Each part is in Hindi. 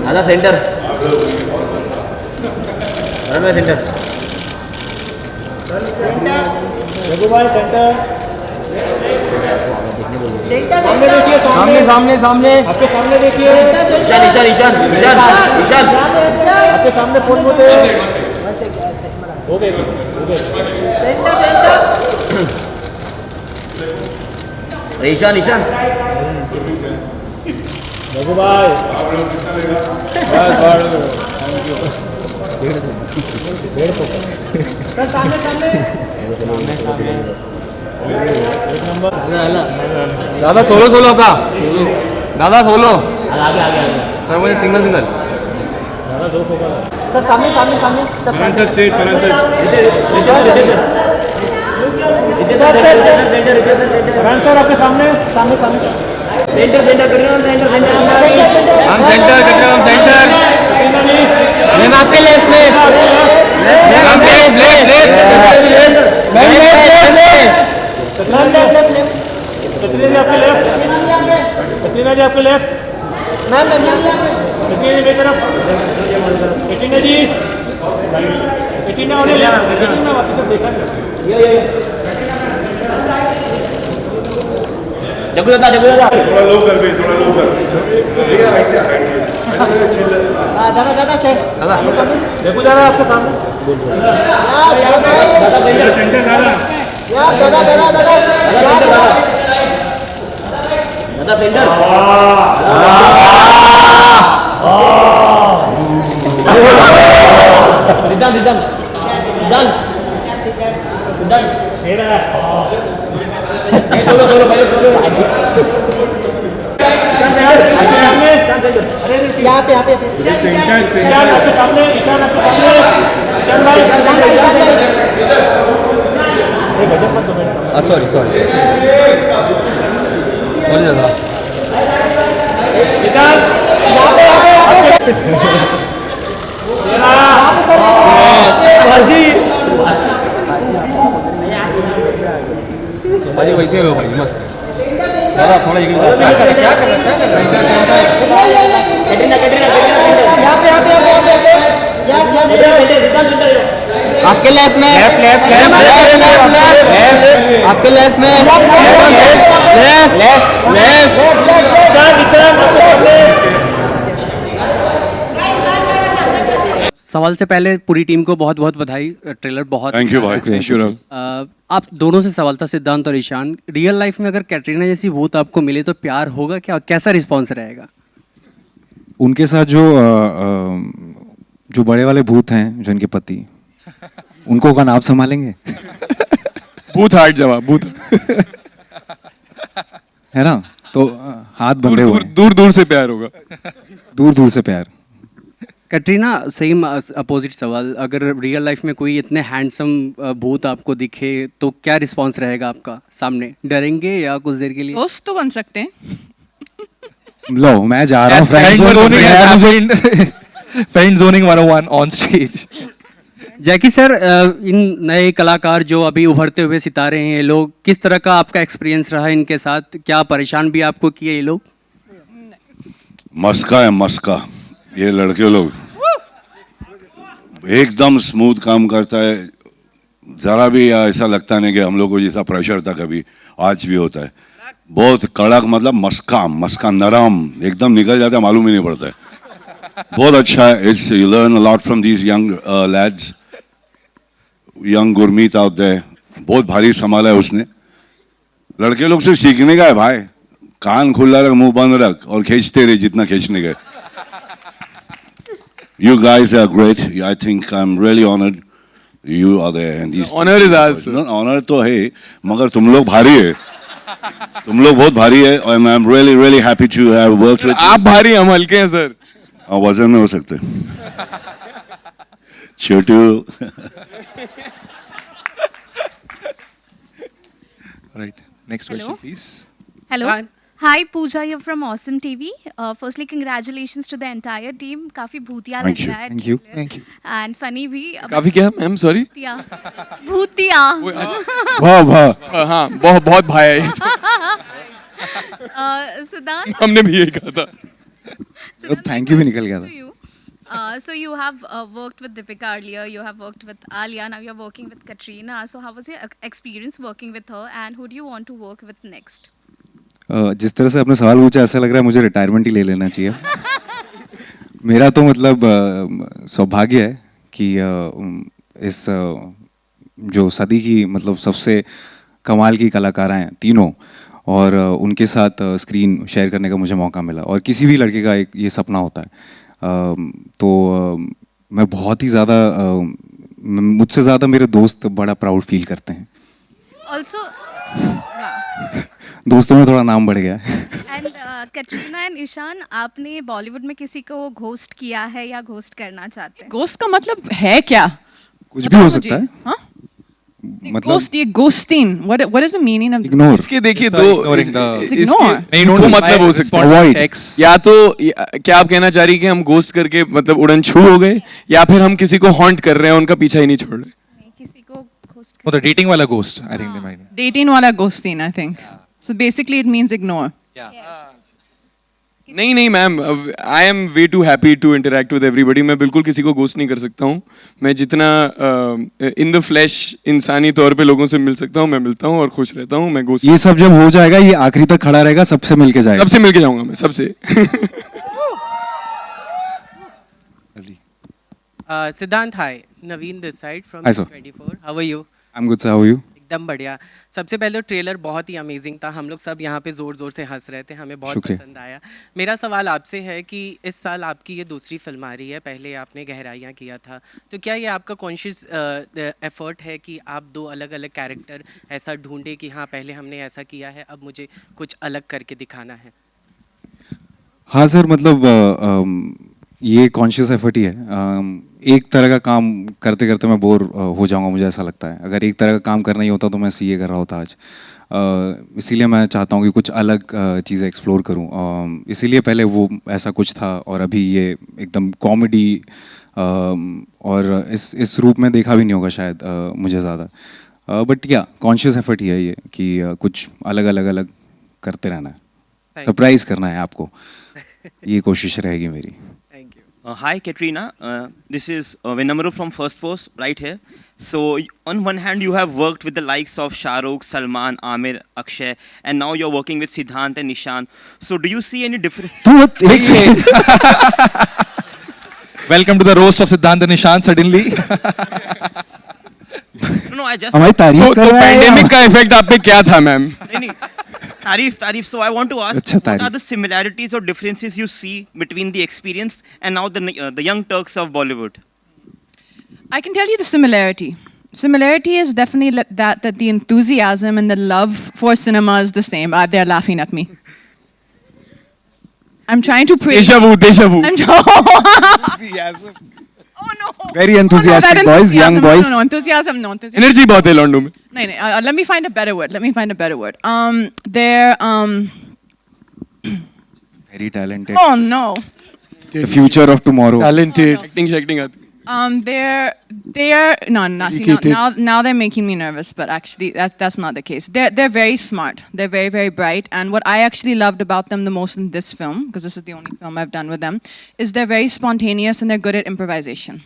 आधा सेंटर सेंटर सामने सामने सामने आपके सामने देखिए। ईशान ईशान ईशान ईशान ईशान आपके सामने फोन होते हो गए ईशान ईशान रघु भाई सर सामने सामने दादा सोलो सोलो सा दादा सोलो आगे आगे आगे सर मुझे सिंगल सिंगल सर सामने सामने सामने सर सामने सर सर आपके सामने सामने सामने सेंटर सेंटर कर रहे हो सेंटर सेंटर हम सेंटर कर रहे हैं हम सेंटर मैम आपके लेफ्ट में ma'am left left left ma'am left Katrina ji आपके लेफ्ट कतरीना जी आपके left ma'am ma'am Katrina ji मेरी तरफ कतरीना जी कतरीना होने लेफ्ट कतरीना वापस से देखा जगू दादा थोड़ा लो कर भी थोड़ा लो कर ये ऐसे ऐसे चिल्ला दादा दादा सर देखो दादा आपके सामने दादा सेंटर सेंटर दादा दादा दादा दादा दादा सेंटर सिद्धांत सिद्धांत सिद्धांत सिद्धांत सोलो सोलो पहले सोलो यहाँ पे ईशान आपके सामने ईशान आपके सामने ईशान भाई सॉरी सॉरी सॉरी दादा भाई वैसे हो भाई मस्त दादा थोड़ा क्या कर कैटरीना कैटरीना यहाँ पे यस यस आपके लेफ्ट में लेफ्ट लेफ्ट लेफ्ट आपके लेफ्ट में लेफ्ट लेफ्ट सवाल से पहले पूरी टीम को बहुत बहुत बधाई। ट्रेलर बहुत थैंक यू भाई थैंक यू आप दोनों से सवाल था, सिद्धांत और ईशान। रियल लाइफ में अगर कैटरीना जैसी भूत आपको मिले तो प्यार होगा क्या, कैसा रिस्पॉन्स रहेगा? उनके साथ जो बड़े वाले भूत हैं, जो इनके पति, उनको कौन आप संभालेंगे? भूत हार्ट जवाब भूत है ना, तो हाथ बंधे हुए हैं। दूर दूर से प्यार होगा दूर दूर से प्यार। कैटरीना सेम अपोजिट सवाल, अगर रियल लाइफ में कोई इतने हैंडसम भूत आपको दिखे तो क्या रिस्पॉन्स रहेगा आपका सामने? डरेंगे या कुछ देर के लिए? दोस्त तो बन सकते हैं। लो मैं जा रहा हूँ friend joining 101 on stage. Jackie sir, इन नए कलाकार जो अभी उभरते हुए सितारे हैं, ये लोग, किस तरह का आपका एक्सपीरियंस रहा इनके साथ? क्या परेशान भी आपको किए ये लोग? मस्का है मस्का, ये लड़के लोग एकदम स्मूथ काम करता है, जरा भी ऐसा लगता नहीं कि हम लोग को जैसा प्रेशर था कभी, आज भी होता है। बहुत कड़क, मतलब मस्का मस्का नरम एकदम निकल जाता है, मालूम ही नहीं पड़ता है। बहुत अच्छा है। It's you learn a lot from these young lads, young Gurmeet out there. बहुत भारी संभाला है उसने। लड़के लोग से सीखने का है भाई, कान खुला रख, मुंह बंद रख और खींचते रहे जितना खींचने का। You guys are great. I think I'm really honored you are there. And these Honor is ours. No, honor तो है, मगर तुम लोग भारी है। तुम लोग बहुत भारी है, and I'm really really happy to have worked with you. आप भारी, हम हल्के हैं सर। वजन में हो सकते। छोटू। Right. Next question, please. Hello Hi Pooja, you're from Awesome TV. Firstly, congratulations to the entire team. काफी भूतिया लग रहा है. Thank you. Thank you. And funny भी. काफी क्या मैम सॉरी भूतिया. भूतिया. वाह वाह हाँ बहुत भाई है ये। Siddhant. हमने भी यही कहा था Siddhant, thank you भी निकल गया था. to you. So you have worked with Deepika earlier. You have worked with Alia. Now you're working with Katrina. So how was your experience working with her? And who do you want to work with next? जिस तरह से आपने सवाल पूछा ऐसा लग रहा है मुझे रिटायरमेंट ही ले लेना चाहिए. मेरा तो मतलब सौभाग्य है कि इस जो सदी की मतलब सबसे कमाल की कलाकारा हैं तीनों और उनके साथ स्क्रीन शेयर करने का मुझे मौका मिला और किसी भी लड़के का एक ये सपना होता है. तो मैं बहुत ही ज़्यादा मुझसे ज़्यादा मेरे दोस्त बड़ा प्राउड फील करते हैं. Also, दोस्तों में थोड़ा नाम बढ़ गया है. and Katrina and Ishan, आपने बॉलीवुड में किसी को घोस्ट किया है या घोस्ट करना चाहते हैं? घोस्ट का मतलब है क्या? कुछ भी हो सकता है. हाँ? मतलब घोस्ट ये ghosting what is the meaning of this? Ignore. इसके देखिए Just दो ignoring the- It's ignore. नहीं दो मतलब हो सकता है. Avoid. या तो क्या आप कहना चाह रही कि हम घोस्ट करके मतलब उड़न छू हो गए या फिर हम किसी को हॉन्ट कर रहे हैं उनका पीछा ही नहीं छोड़ रहे. नहीं, किसी को घोस्ट वो तो डेटिंग वाला ghost I think they mind. Dating वाला ghosting I think. So basically it means ignore. नहीं ma'am I am way too happy to interact with everybody. मैं बिल्कुल किसी को घोस्ट नहीं कर सकता हूँ. मैं जितना इन द फ्लैश इंसानी तौर पे लोगों से मिल सकता हूँ मैं मिलता हूँ और खुश रहता हूँ. मैं घोस्ट ये सब जब हो जाएगा ये आखिरी तक खड़ा रहेगा सबसे मिलके जाएगा. सबसे मिलके जाऊंगा मैं सबसे. Siddhant, hi. Naveen this side from Hi, sir. 24. How are you? I am good sir. How are you? एकदम बढ़िया. सबसे पहले ट्रेलर बहुत ही अमेजिंग था. हम लोग सब यहाँ पे ज़ोर ज़ोर से हंस रहे थे. हमें बहुत शुक्रिया. पसंद आया. मेरा सवाल आपसे है कि इस साल आपकी ये दूसरी फिल्म आ रही है. पहले आपने गहराइयाँ किया था. तो क्या ये आपका कॉन्शियस एफर्ट है कि आप दो अलग अलग कैरेक्टर ऐसा ढूंढे कि हाँ पहले हमने ऐसा किया है अब मुझे कुछ अलग करके दिखाना है? हाँ सर मतलब ये कॉन्शियस एफर्ट ही है. एक तरह का काम करते करते मैं बोर हो जाऊंगा मुझे ऐसा लगता है. अगर एक तरह का काम करना ही होता तो मैं सीए कर रहा होता आज. इसीलिए मैं चाहता हूँ कि कुछ अलग चीज़ें एक्सप्लोर करूँ. इसीलिए पहले वो ऐसा कुछ था और अभी ये एकदम कॉमेडी और इस रूप में देखा भी नहीं होगा शायद मुझे ज़्यादा. बट क्या कॉन्शियस एफर्ट ही है ये कि कुछ अलग अलग अलग करते रहना है. सरप्राइज करना है आपको. ये कोशिश रहेगी मेरी. Thank you. Hi Katrina, this is Vinamru from First Post right here. So on one hand you have worked with the likes of Shah Rukh, Salman, Amir, Akshay and now you're working with Siddhant and Ishan. So do you see any difference? तू एक second. Welcome to the roast of Siddhant and Nishant suddenly. No, I just हमारी तारीफ तो कर रहा है. पैंडेमिक का इफेक्ट आप पे क्या था मैम? नहीं तारीफ. So I want to ask, अच्छा, what तारीफ. are the similarities or differences you see between the experienced and now the young Turks of Bollywood? I can tell you the similarity. Similarity is definitely that the enthusiasm and the love for cinema is the same. They're laughing at me. I'm trying to praise. Deja vu. I'm Oh no. Very Oh, enthusiastic no, that boys, young enthusiasm, boys. No, enthusiasm, no, enthusiasm. Energy बहुत है लॉन्डो में. No, let me find a better word. They're Very talented. Oh no. The future of tomorrow. Talented. Acting आती. They're no, see, now they're making me nervous, but actually that's not the case. They're very smart. They're very, very bright. And what I actually loved about them the most in this film, because this is the only film I've done with them, is they're very spontaneous and they're good at improvisation.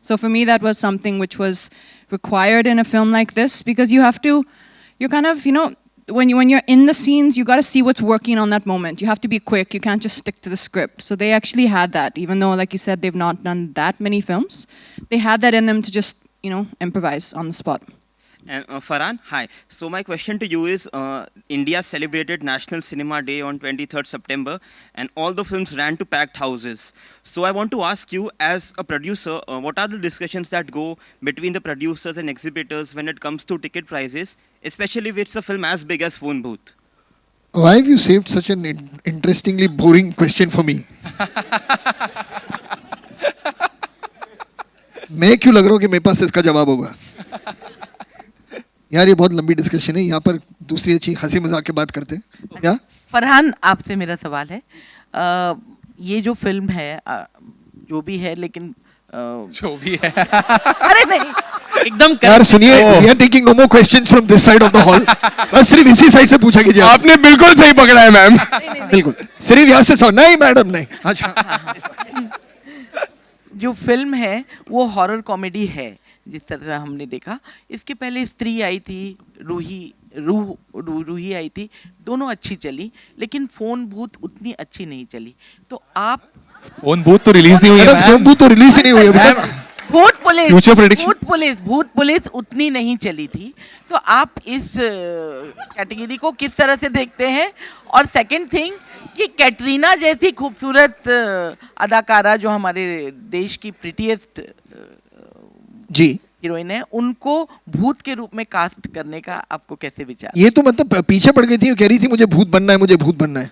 So for me, that was something which was required in a film like this, because you're kind of, when you're in the scenes, you got to see what's working on that moment. You have to be quick. You can't just stick to the script. So they actually had that, even though, like you said, they've not done that many films. They had that in them to just, improvise on the spot. And Farhan, hi. So my question to you is, India celebrated National Cinema Day on 23rd September and all the films ran to packed houses. So I want to ask you, as a producer, what are the discussions that go between the producers and exhibitors when it comes to ticket prices, especially if it's a film as big as Phone Booth? Why have you saved such an interestingly boring question for me? मैं क्यों लग रहा हूँ कि मेरे पास इसका जवाब होगा? यार ये बहुत लंबी डिस्कशन है. यहाँ पर दूसरी अच्छी हंसी मजाक की बात करते हैं क्या? फरहान, आपसे मेरा सवाल है, ये जो फिल्म है, जो भी है, लेकिन जो भी है अरे नहीं, एकदम यार सुनिए, we are taking no more questions from this side of the hall. बस सिर्फ इसी साइड से पूछा कीजिए। आपने बिल्कुल सही पकड़ा है मैम। बिल्कुल, सिर्फ यहाँ से नहीं मैडम नहीं। अच्छा, जो फिल्म है वो हॉरर कॉमेडी है, जिस तरह से हमने देखा। इसके पहले स्त्री आई थी, रूही आई थी, दोनों अच्छी चली, लेकिन फोन बूथ उतनी अच्छी नहीं चली। तो आप फोन बूथ तो रिलीज नहीं हुई है मैडम फोन बूथ तो रिलीज ही नहीं हुई अभी तक। भूत पुलिस उतनी नहीं चली थी। तो आप इस कैटेगरी को किस तरह से देखते हैं? और सेकंड थिंग कि कैटरीना जैसी खूबसूरत अदाकारा जो हमारे देश की प्रिटीएस्ट जी हीरोइन है, उनको भूत के रूप में कास्ट करने का आपको कैसे विचार? ये तो मतलब पीछे पड़ गई थी, कह रही थी मुझे भूत बनना है, मुझे भूत बनना है।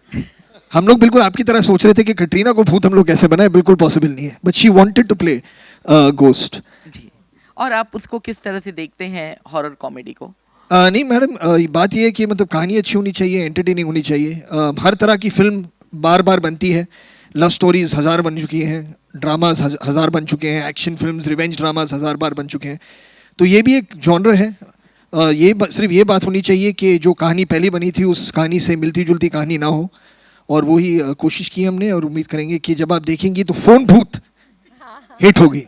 हम लोग बिल्कुल आपकी तरह सोच रहे थे कि कटरीना को भूत हम लोग कैसे बनाए, बिल्कुल पॉसिबल नहीं है, but she wanted to play ghost. जी, और आप उसको किस तरह से देखते हैं हॉरर कॉमेडी को? नहीं मैडम, बात ये है कि मतलब कहानी अच्छी होनी चाहिए, एंटरटेनिंग होनी चाहिए। हर तरह की फिल्म बार बार बनती है, लव स्टोरीज 1000 बन चुकी हैं, ड्रामाज 1000 बन चुके हैं, एक्शन फिल्म्स, रिवेंज ड्रामाज 1000 बार बन चुके हैं। तो ये भी एक जॉनर है। सिर्फ ये बात होनी चाहिए कि जो कहानी पहले बनी थी उस कहानी से मिलती जुलती कहानी ना हो, और वही कोशिश की हमने, और उम्मीद करेंगे कि जब आप देखेंगी तो फोन भूत हिट होगी।